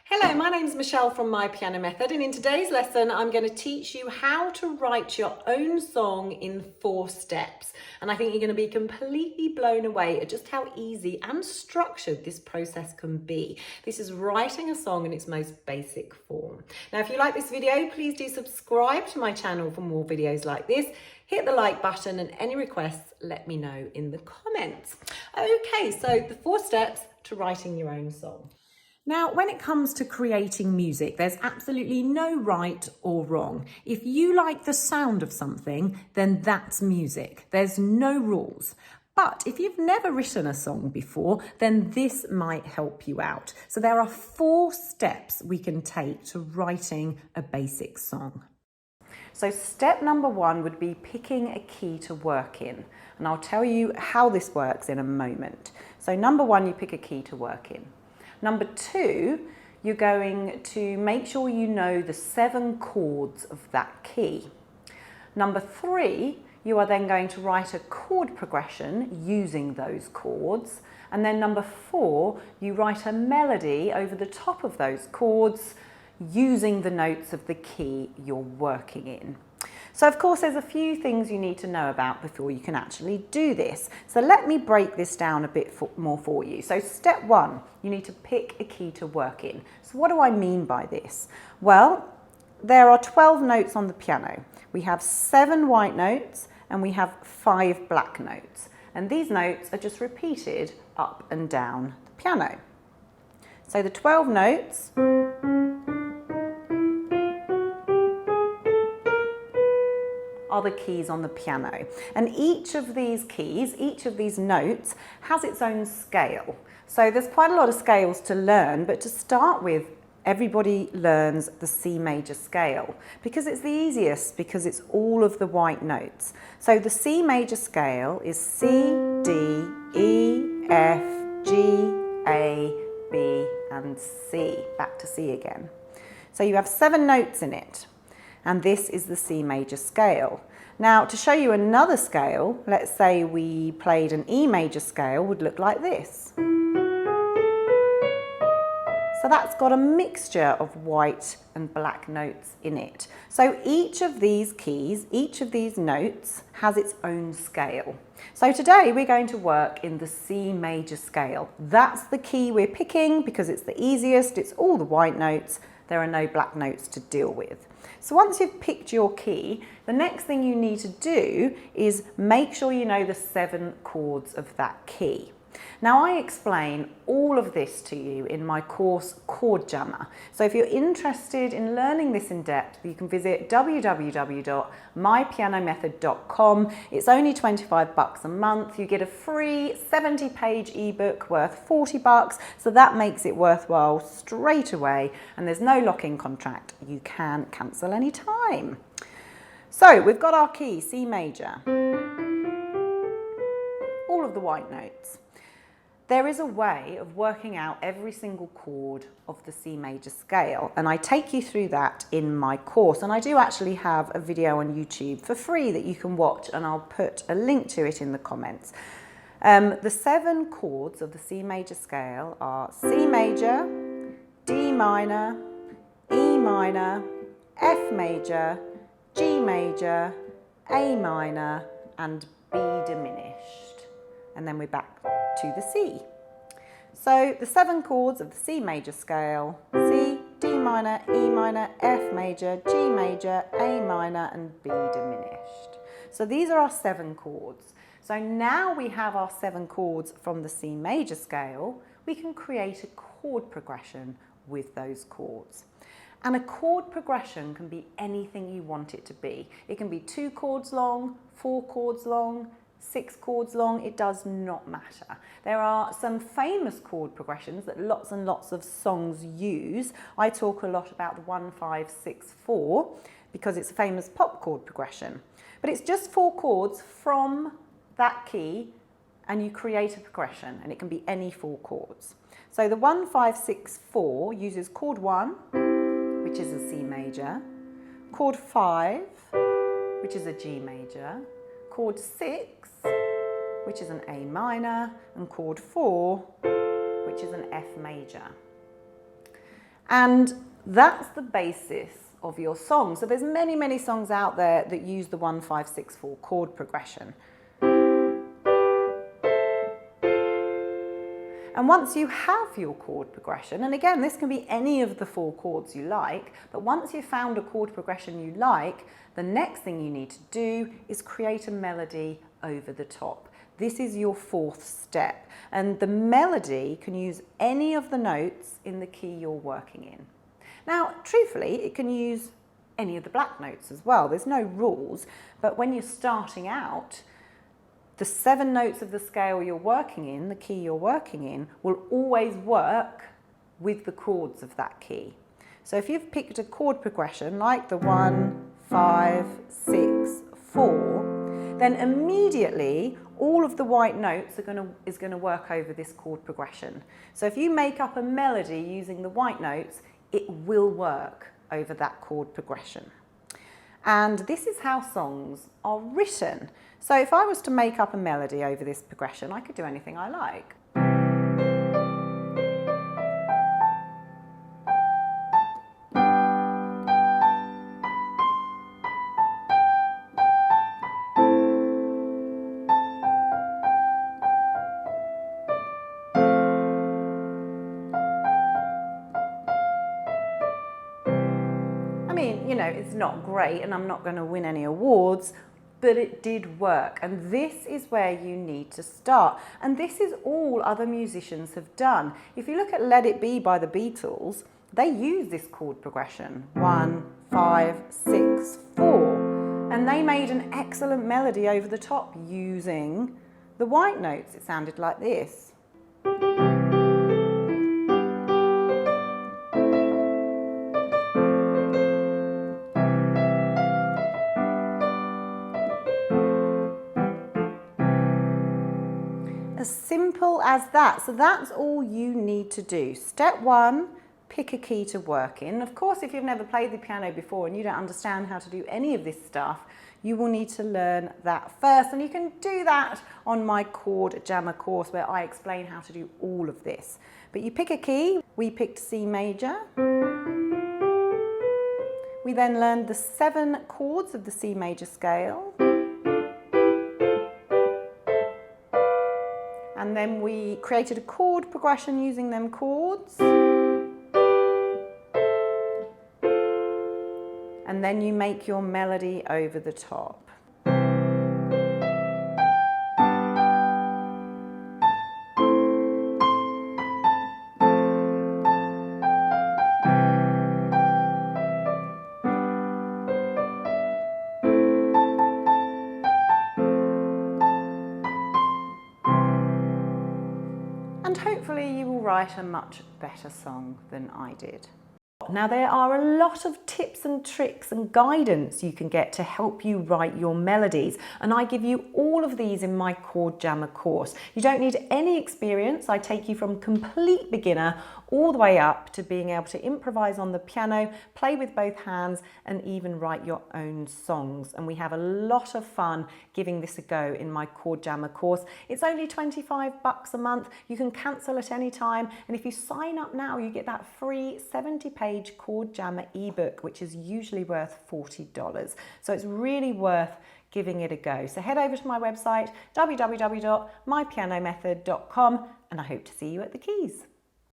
Hello, my name's Michelle from My Piano Method, and in today's lesson I'm going to teach you how to write your own song in 4 steps. And I think you're going to be completely blown away at just how easy and structured this process can be. This is writing a song in its most basic form. Now, if you like this video, please do subscribe to my channel for more videos like this. Hit the like button, and any requests, let me know in the comments. Okay, so the 4 steps to writing your own song. Now, when it comes to creating music, there's absolutely no right or wrong. If you like the sound of something, then that's music. There's no rules. But if you've never written a song before, then this might help you out. So there are 4 steps we can take to writing a basic song. So step number 1 would be picking a key to work in. And I'll tell you how this works in a moment. So number 1, you pick a key to work in. Number 2, you're going to make sure you know the 7 chords of that key. Number 3, you are then going to write a chord progression using those chords. And then number 4, you write a melody over the top of those chords using the notes of the key you're working in. So of course there's a few things you need to know about before you can actually do this. So let me break this down a bit more for you. So step 1, you need to pick a key to work in. So what do I mean by this? Well, there are 12 notes on the piano. We have 7 white notes and we have 5 black notes. And these notes are just repeated up and down the piano. So the 12 notes are the keys on the piano. And each of these keys, each of these notes has its own scale. So there's quite a lot of scales to learn, but to start with, everybody learns the C major scale because it's the easiest, because it's all of the white notes. So the C major scale is C, D, E, F, G, A, B, and C. Back to C again. So you have 7 notes in it. And this is the C major scale. Now, to show you another scale, let's say we played an E major scale, would look like this. So that's got a mixture of white and black notes in it. So each of these keys, each of these notes has its own scale. So today we're going to work in the C major scale. That's the key we're picking because it's the easiest, it's all the white notes, there are no black notes to deal with. So once you've picked your key, the next thing you need to do is make sure you know the 7 chords of that key. Now, I explain all of this to you in my course Chord Jammer. So if you're interested in learning this in depth, you can visit www.mypianomethod.com. It's only $25 a month. You get a free 70-page ebook worth $40. So that makes it worthwhile straight away. And there's no lock-in contract. You can cancel any time. So we've got our key, C major. All of the white notes. There is a way of working out every single chord of the C major scale, and I take you through that in my course, and I do actually have a video on YouTube for free that you can watch, and I'll put a link to it in the comments. The 7 chords of the C major scale are C major, D minor, E minor, F major, G major, A minor, and B diminished. And then we're back to the C. So the 7 chords of the C major scale: C, D minor, E minor, F major, G major, A minor, and B diminished. So these are our 7 chords. So now we have our 7 chords from the C major scale, we can create a chord progression with those chords. And a chord progression can be anything you want it to be. It can be 2 chords long, 4 chords long, 6 chords long, it does not matter. There are some famous chord progressions that lots and lots of songs use. I talk a lot about the 1-5-6-4 because it's a famous pop chord progression. But it's just 4 chords from that key and you create a progression, and it can be any 4 chords. So the 1-5-6-4 uses chord 1, which is a C major, chord 5, which is a G major, chord 6, which is an A minor, and chord 4, which is an F major. And that's the basis of your song. So there's many, many songs out there that use the 1, 5, 6, 4 chord progression. And once you have your chord progression, and again, this can be any of the 4 chords you like, but once you've found a chord progression you like, the next thing you need to do is create a melody over the top. This is your 4th step, and the melody can use any of the notes in the key you're working in. Now, truthfully, it can use any of the black notes as well. There's no rules, but when you're starting out, the 7 notes of the scale you're working in, the key you're working in, will always work with the chords of that key. So if you've picked a chord progression like the 1, 5, 6, 4, then immediately all of the white notes is going to work over this chord progression. So if you make up a melody using the white notes, it will work over that chord progression. And this is how songs are written. So if I was to make up a melody over this progression, I could do anything I like. I mean, you know, it's not great and I'm not going to win any awards, but it did work. And this is where you need to start. And this is all other musicians have done. If you look at Let It Be by the Beatles, they use this chord progression, 1, 5, 6, 4. And they made an excellent melody over the top using the white notes. It sounded like this. As simple as that. So that's all you need to do. Step 1, pick a key to work in. Of course, if you've never played the piano before and you don't understand how to do any of this stuff, you will need to learn that first. And you can do that on my Chord Jammer course where I explain how to do all of this. But you pick a key. We picked C major. We then learned the 7 chords of the C major scale. And then we created a chord progression using them chords. And then you make your melody over the top. And hopefully you will write a much better song than I did. Now there are a lot of tips and tricks and guidance you can get to help you write your melodies, and I give you all of these in my Chord Jammer course. You don't need any experience. I take you from complete beginner all the way up to being able to improvise on the piano, play with both hands, and even write your own songs. And we have a lot of fun giving this a go in my Chord Jammer course. It's only $25 a month. You can cancel at any time, and if you sign up now, you get that free 70-page Chord Jammer ebook, which is usually worth $40. So it's really worth giving it a go. So head over to my website, www.mypianomethod.com, and I hope to see you at the keys.